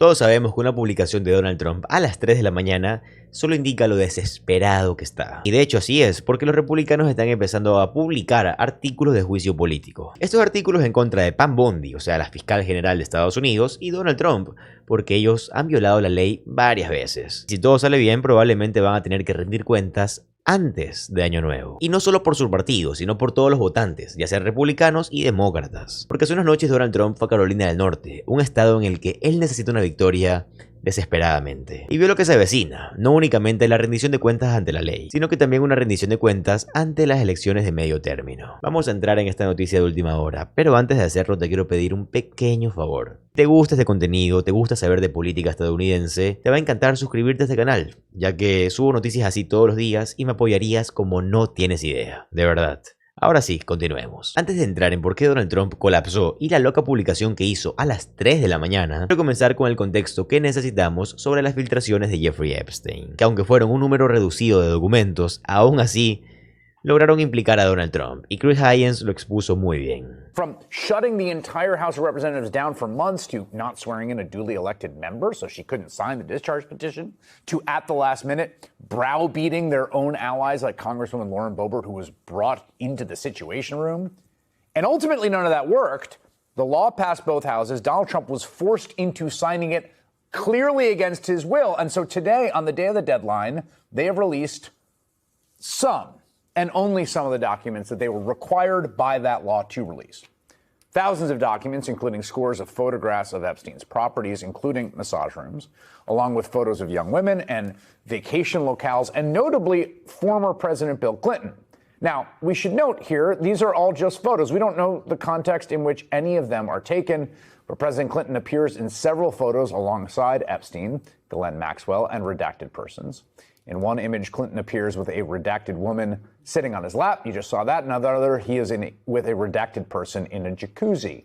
Todos sabemos que una publicación de Donald Trump a las 3 de la mañana solo indica lo desesperado que está. Y de hecho así es, porque los republicanos están empezando a publicar artículos de juicio político. Estos artículos en contra de Pam Bondi, o sea, la fiscal general de Estados Unidos, y Donald Trump, porque ellos han violado la ley varias veces. Si todo sale bien, probablemente van a tener que rendir cuentas antes de Año Nuevo. Y no solo por su partido, sino por todos los votantes, ya sean republicanos y demócratas. Porque hace unas noches Donald Trump fue a Carolina del Norte, un estado en el que él necesita una victoria desesperadamente. Y vio lo que se avecina, no únicamente la rendición de cuentas ante la ley, sino que también una rendición de cuentas ante las elecciones de medio término. Vamos a entrar en esta noticia de última hora, pero antes de hacerlo te quiero pedir un pequeño favor. ¿Te gusta este contenido? ¿Te gusta saber de política estadounidense? Te va a encantar suscribirte a este canal, ya que subo noticias así todos los días y me apoyarías como no tienes idea, de verdad. Ahora sí, continuemos. Antes de entrar en por qué Donald Trump colapsó y la loca publicación que hizo a las 3 de la mañana, quiero comenzar con el contexto que necesitamos sobre las filtraciones de Jeffrey Epstein, que aunque fueron un número reducido de documentos, aún así lograron implicar a Donald Trump, y Chris Hines lo expuso muy bien. From shutting the entire House of Representatives down for months to not swearing in a duly elected member so she couldn't sign the discharge petition, to at the last minute browbeating their own allies like Congresswoman Lauren Boebert, who was brought into the Situation Room. And ultimately none of that worked. The law passed both houses. Donald Trump was forced into signing it clearly against his will. And so today, on the day of the deadline, they have released some and only some of the documents that they were required by that law to release. Thousands of documents, including scores of photographs of Epstein's properties, including massage rooms, along with photos of young women and vacation locales, and notably former President Bill Clinton. Now, we should note here, these are all just photos. We don't know the context in which any of them are taken, but President Clinton appears in several photos alongside Epstein, Ghislaine Maxwell, and redacted persons. In one image, Clinton appears with a redacted woman sitting on his lap. You just saw that. In another, he is with a redacted person in a jacuzzi.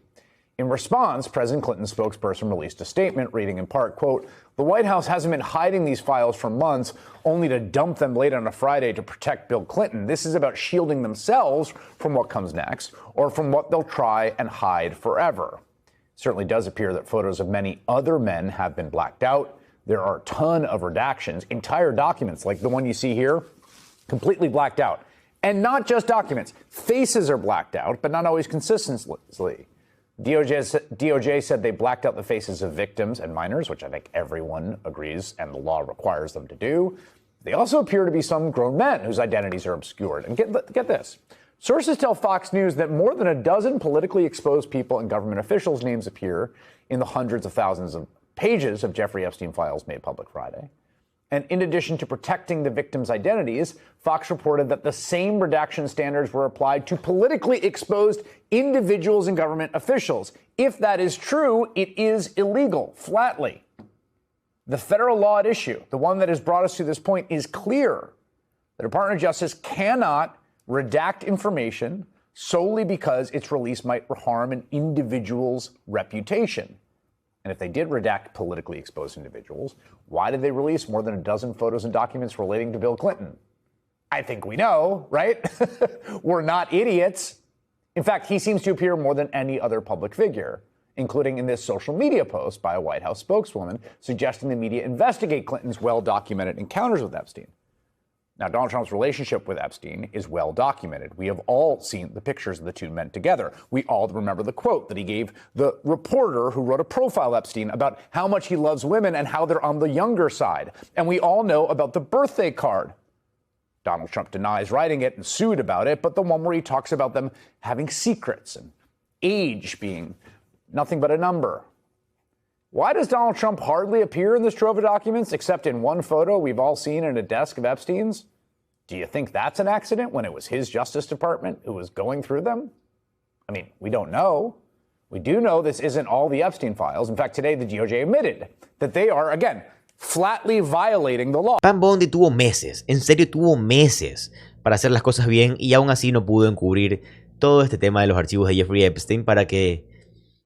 In response, President Clinton's spokesperson released a statement reading in part, quote, "The White House hasn't been hiding these files for months only to dump them late on a Friday to protect Bill Clinton. This is about shielding themselves from what comes next or from what they'll try and hide forever." It certainly does appear that photos of many other men have been blacked out. There are a ton of redactions, entire documents like the one you see here, completely blacked out. And not just documents. Faces are blacked out, but not always consistently. DOJ said they blacked out the faces of victims and minors, which I think everyone agrees and the law requires them to do. They also appear to be some grown men whose identities are obscured. And get this. Sources tell Fox News that more than a dozen politically exposed people and government officials' names appear in the hundreds of thousands of pages of Jeffrey Epstein files made public Friday. And in addition to protecting the victims' identities, Fox reported that the same redaction standards were applied to politically exposed individuals and government officials. If that is true, it is illegal, flatly. The federal law at issue, the one that has brought us to this point, is clear. The Department of Justice cannot redact information solely because its release might harm an individual's reputation. And if they did redact politically exposed individuals, why did they release more than a dozen photos and documents relating to Bill Clinton? I think we know, right? We're not idiots. In fact, he seems to appear more than any other public figure, including in this social media post by a White House spokeswoman suggesting the media investigate Clinton's well-documented encounters with Epstein. Now, Donald Trump's relationship with Epstein is well documented. We have all seen the pictures of the two men together. We all remember the quote that he gave the reporter who wrote a profile of Epstein about how much he loves women and how they're on the younger side. And we all know about the birthday card. Donald Trump denies writing it and sued about it, but the one where he talks about them having secrets and age being nothing but a number. Why does Donald Trump hardly appear in this trove of documents, except in one photo we've all seen in a desk of Epstein's? Do you think that's an accident when it was his Justice Department who was going through them? I mean, we don't know. We do know this isn't all the Epstein files. In fact, today the DOJ admitted that they are, again, flatly violating the law. Pam Bondi tuvo meses, en serio tuvo meses, para hacer las cosas bien y aún así no pudo encubrir todo este tema de los archivos de Jeffrey Epstein para que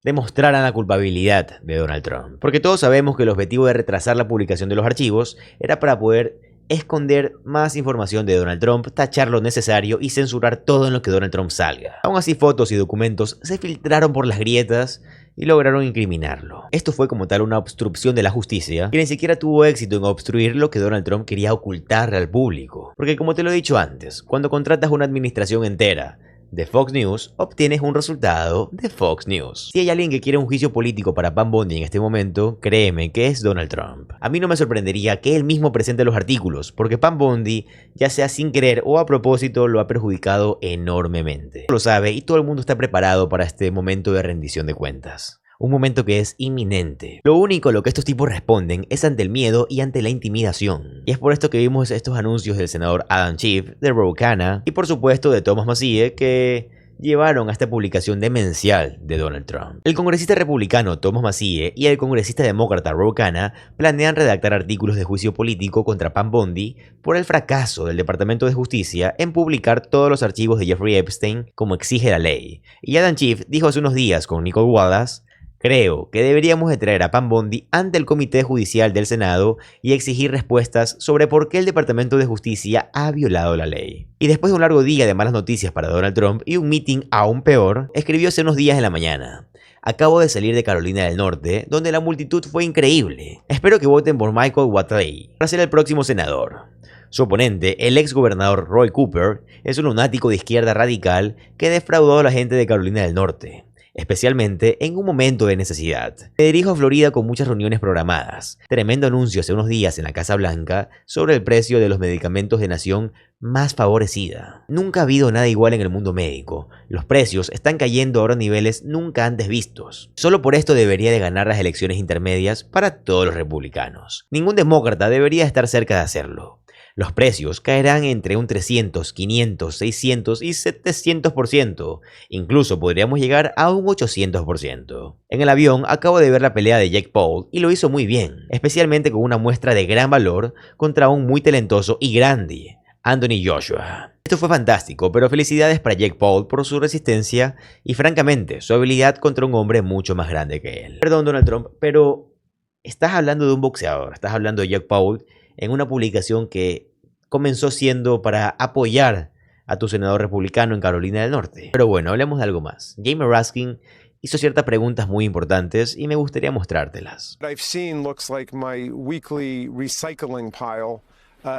demostraran la culpabilidad de Donald Trump. Porque todos sabemos que el objetivo de retrasar la publicación de los archivos era para poder esconder más información de Donald Trump, tachar lo necesario y censurar todo en lo que Donald Trump salga. Aún así, fotos y documentos se filtraron por las grietas y lograron incriminarlo. Esto fue como tal una obstrucción de la justicia que ni siquiera tuvo éxito en obstruir lo que Donald Trump quería ocultarle al público. Porque como te lo he dicho antes, cuando contratas una administración entera de Fox News, obtienes un resultado de Fox News. Si hay alguien que quiere un juicio político para Pam Bondi en este momento, créeme que es Donald Trump. A mí no me sorprendería que él mismo presente los artículos, porque Pam Bondi, ya sea sin querer o a propósito, lo ha perjudicado enormemente. Lo sabe y todo el mundo está preparado para este momento de rendición de cuentas. Un momento que es inminente. Lo único a lo que estos tipos responden es ante el miedo y ante la intimidación. Y es por esto que vimos estos anuncios del senador Adam Schiff, de Ro Khanna y por supuesto de Thomas Massie que llevaron a esta publicación demencial de Donald Trump. El congresista republicano Thomas Massie y el congresista demócrata Ro Khanna planean redactar artículos de juicio político contra Pam Bondi por el fracaso del Departamento de Justicia en publicar todos los archivos de Jeffrey Epstein como exige la ley. Y Adam Schiff dijo hace unos días con Nicole Wallace: creo que deberíamos de traer a Pam Bondi ante el Comité Judicial del Senado y exigir respuestas sobre por qué el Departamento de Justicia ha violado la ley. Y después de un largo día de malas noticias para Donald Trump y un meeting aún peor, escribió hace unos días en la mañana: acabo de salir de Carolina del Norte, donde la multitud fue increíble. Espero que voten por Michael Whatley para ser el próximo senador. Su oponente, el ex gobernador Roy Cooper, es un lunático de izquierda radical que defraudó a la gente de Carolina del Norte, especialmente en un momento de necesidad. Me dirijo a Florida con muchas reuniones programadas. Tremendo anuncio hace unos días en la Casa Blanca sobre el precio de los medicamentos de nación más favorecida. Nunca ha habido nada igual en el mundo médico. Los precios están cayendo ahora a niveles nunca antes vistos. Solo por esto debería de ganar las elecciones intermedias para todos los republicanos. Ningún demócrata debería estar cerca de hacerlo. Los precios caerán entre un 300, 500, 600 y 700%. Incluso podríamos llegar a un 800%. En el avión acabo de ver la pelea de Jake Paul y lo hizo muy bien, especialmente con una muestra de gran valor contra un muy talentoso y grande Anthony Joshua. Esto fue fantástico, pero felicidades para Jake Paul por su resistencia y francamente su habilidad contra un hombre mucho más grande que él. Perdón, Donald Trump, pero estás hablando de un boxeador, estás hablando de Jake Paul en una publicación que comenzó siendo para apoyar a tu senador republicano en Carolina del Norte. Pero bueno, hablemos de algo más. Jamie Raskin hizo ciertas preguntas muy importantes y me gustaría mostrártelas. What I've seen looks like my weekly recycling pile,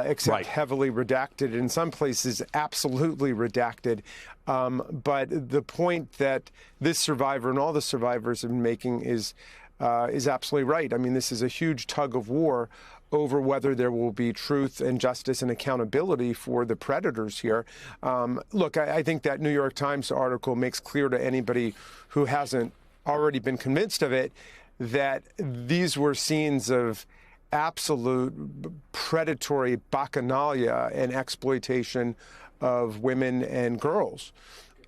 except Right. heavily redacted, in some places absolutely redacted. But the point that this survivor and all the survivors have been making is absolutely right. I mean, this is a huge tug of war over whether there will be truth and justice and accountability for the predators here. Look, I think that New York Times article makes clear to anybody who hasn't already been convinced of it that these were scenes of absolute predatory bacchanalia and exploitation of women and girls.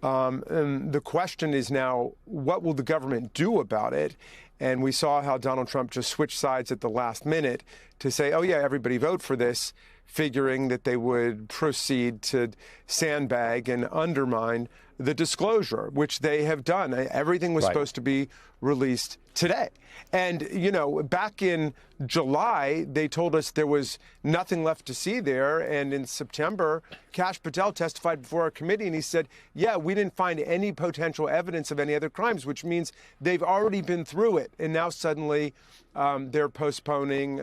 And the question is now, what will the government do about it? And we saw how Donald Trump just switched sides at the last minute to say, oh, yeah, everybody vote for this, figuring that they would proceed to sandbag and undermine the disclosure, which they have done. Everything was supposed to be released today. And, you know, back in July, they told us there was nothing left to see there. And in September, Kash Patel testified before our committee and he said, yeah, we didn't find any potential evidence of any other crimes, which means they've already been through it. And now suddenly they're postponing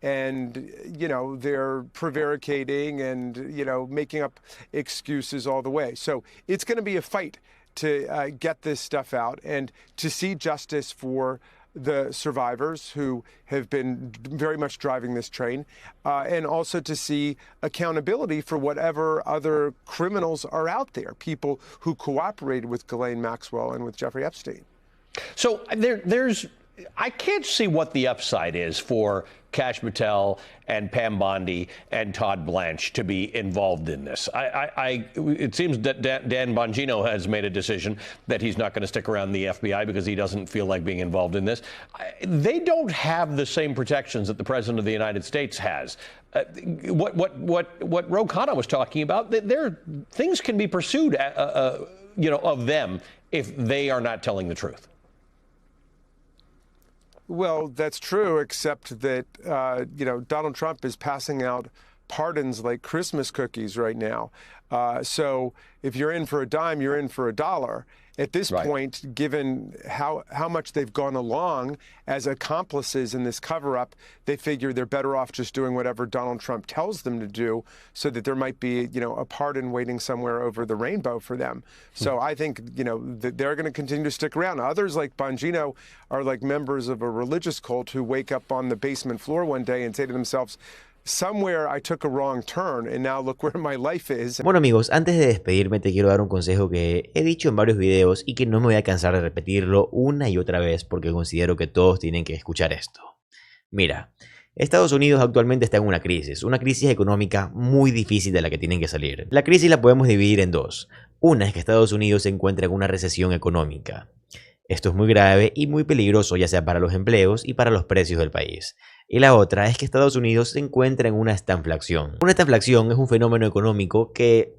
and, you know, they're prevaricating and, you know, making up excuses all the way. So it's going to be a fight to get this stuff out and to see justice for the survivors who have been very much driving this train, and also to see accountability for whatever other criminals are out there, people who cooperated with Ghislaine Maxwell and with Jeffrey Epstein. So I can't see what the upside is for Kash Patel and Pam Bondi and Todd Blanche to be involved in this. It seems that Dan Bongino has made a decision that he's not going to stick around the FBI because he doesn't feel like being involved in this. They don't have the same protections that the President of the United States has. What Ro Khanna was talking about, things can be pursued, of them if they are not telling the truth. Well, that's true, except that, Donald Trump is passing out pardons like Christmas cookies right now. So if you're in for a dime, you're in for a dollar. At this point, given how much they've gone along as accomplices in this cover-up, they figure they're better off just doing whatever Donald Trump tells them to do, so that there might be, a pardon waiting somewhere over the rainbow for them. So I think, they're going to continue to stick around. Others like Bongino are like members of a religious cult who wake up on the basement floor one day and say to themselves, somewhere I took a wrong turn and now look where my life is. Bueno amigos, antes de despedirme te quiero dar un consejo que he dicho en varios videos y que no me voy a cansar de repetirlo una y otra vez porque considero que todos tienen que escuchar esto. Mira, Estados Unidos actualmente está en una crisis económica muy difícil de la que tienen que salir. La crisis la podemos dividir en dos. Una es que Estados Unidos se encuentra en una recesión económica. Esto es muy grave y muy peligroso, ya sea para los empleos y para los precios del país. Y la otra es que Estados Unidos se encuentra en una estanflación. Una estanflación es un fenómeno económico que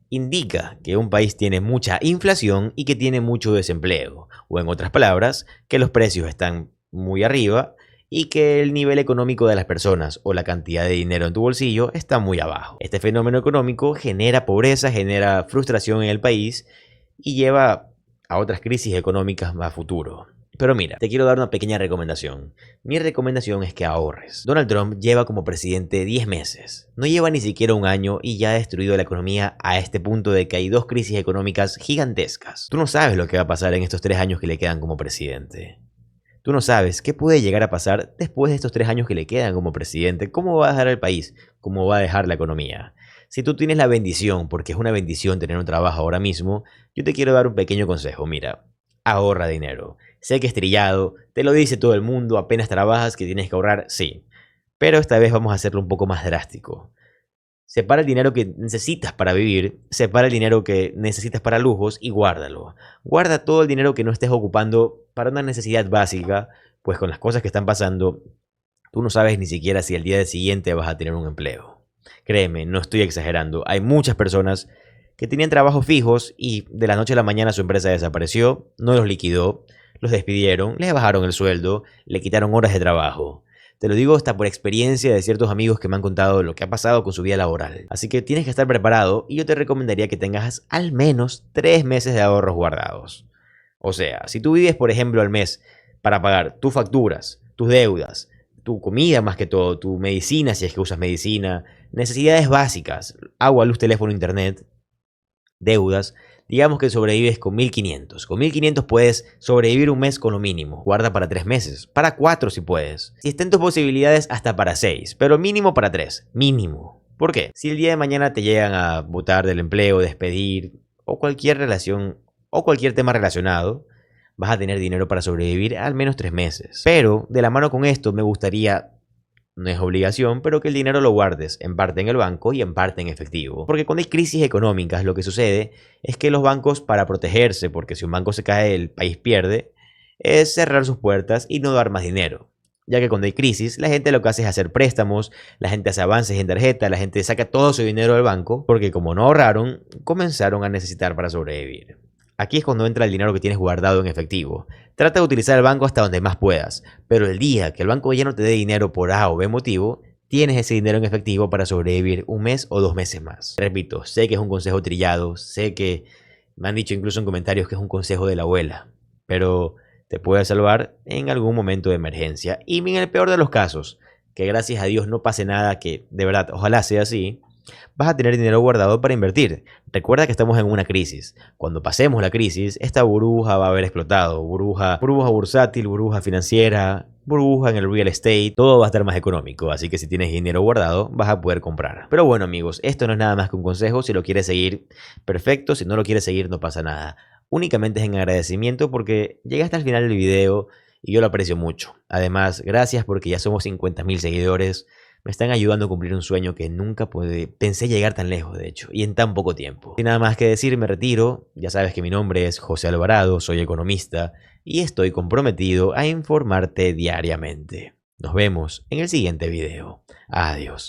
indica que un país tiene mucha inflación y que tiene mucho desempleo. O en otras palabras, que los precios están muy arriba y que el nivel económico de las personas o la cantidad de dinero en tu bolsillo está muy abajo. Este fenómeno económico genera pobreza, genera frustración en el país y lleva a otras crisis económicas a futuro. Pero mira, te quiero dar una pequeña recomendación. Mi recomendación es que ahorres. Donald Trump lleva como presidente 10 meses. No lleva ni siquiera un año y ya ha destruido la economía a este punto de que hay dos crisis económicas gigantescas. Tú no sabes lo que va a pasar en estos 3 años que le quedan como presidente. Tú no sabes qué puede llegar a pasar después de estos 3 años que le quedan como presidente. ¿Cómo va a dejar el país? ¿Cómo va a dejar la economía? Si tú tienes la bendición, porque es una bendición tener un trabajo ahora mismo, yo te quiero dar un pequeño consejo. Mira, ahorra dinero. Sé que es trillado, te lo dice todo el mundo, apenas trabajas que tienes que ahorrar, sí. Pero esta vez vamos a hacerlo un poco más drástico. Separa el dinero que necesitas para vivir, separa el dinero que necesitas para lujos y guárdalo. Guarda todo el dinero que no estés ocupando para una necesidad básica, pues con las cosas que están pasando, tú no sabes ni siquiera si al día siguiente vas a tener un empleo. Créeme, no estoy exagerando. Hay muchas personas que tenían trabajos fijos y de la noche a la mañana su empresa desapareció, no los liquidó, los despidieron, les bajaron el sueldo, le quitaron horas de trabajo. Te lo digo hasta por experiencia de ciertos amigos que me han contado lo que ha pasado con su vida laboral. Así que tienes que estar preparado y yo te recomendaría que tengas al menos 3 meses de ahorros guardados. O sea, si tú vives, por ejemplo, al mes para pagar tus facturas, tus deudas, tu comida más que todo, tu medicina si es que usas medicina, necesidades básicas, agua, luz, teléfono, internet, deudas, digamos que sobrevives con 1.500. Con 1.500 puedes sobrevivir un mes con lo mínimo. Guarda para 3 meses, para 4 si puedes. Si estén tus posibilidades, hasta para 6, pero mínimo para 3, mínimo. ¿Por qué? Si el día de mañana te llegan a botar del empleo, despedir o cualquier relación o cualquier tema relacionado, vas a tener dinero para sobrevivir al menos 3 meses. Pero de la mano con esto me gustaría, no es obligación, pero que el dinero lo guardes en parte en el banco y en parte en efectivo. Porque cuando hay crisis económicas lo que sucede es que los bancos, para protegerse, porque si un banco se cae el país pierde, es cerrar sus puertas y no dar más dinero. Ya que cuando hay crisis, la gente lo que hace es hacer préstamos, la gente hace avances en tarjeta, la gente saca todo su dinero del banco, porque como no ahorraron, comenzaron a necesitar para sobrevivir. Aquí es cuando entra el dinero que tienes guardado en efectivo. Trata de utilizar el banco hasta donde más puedas, pero el día que el banco ya no te dé dinero por A o B motivo, tienes ese dinero en efectivo para sobrevivir un mes o 2 meses más. Repito, sé que es un consejo trillado, sé que me han dicho incluso en comentarios que es un consejo de la abuela, pero te puede salvar en algún momento de emergencia. Y en el peor de los casos, que gracias a Dios no pase nada, que de verdad ojalá sea así, vas a tener dinero guardado para invertir. Recuerda que estamos en una crisis. Cuando pasemos la crisis, esta burbuja va a haber explotado. Burbuja bursátil, burbuja financiera, burbuja en el real estate. Todo va a estar más económico. Así que si tienes dinero guardado, vas a poder comprar. Pero bueno amigos, esto no es nada más que un consejo. Si lo quieres seguir, perfecto. Si no lo quieres seguir, no pasa nada. Únicamente es en agradecimiento porque llegaste al final del video y yo lo aprecio mucho. Además, gracias porque ya somos 50.000 seguidores. Me están ayudando a cumplir un sueño que nunca pensé llegar tan lejos, de hecho, y en tan poco tiempo. Sin nada más que decir, me retiro. Ya sabes que mi nombre es José Alvarado, soy economista y estoy comprometido a informarte diariamente. Nos vemos en el siguiente video. Adiós.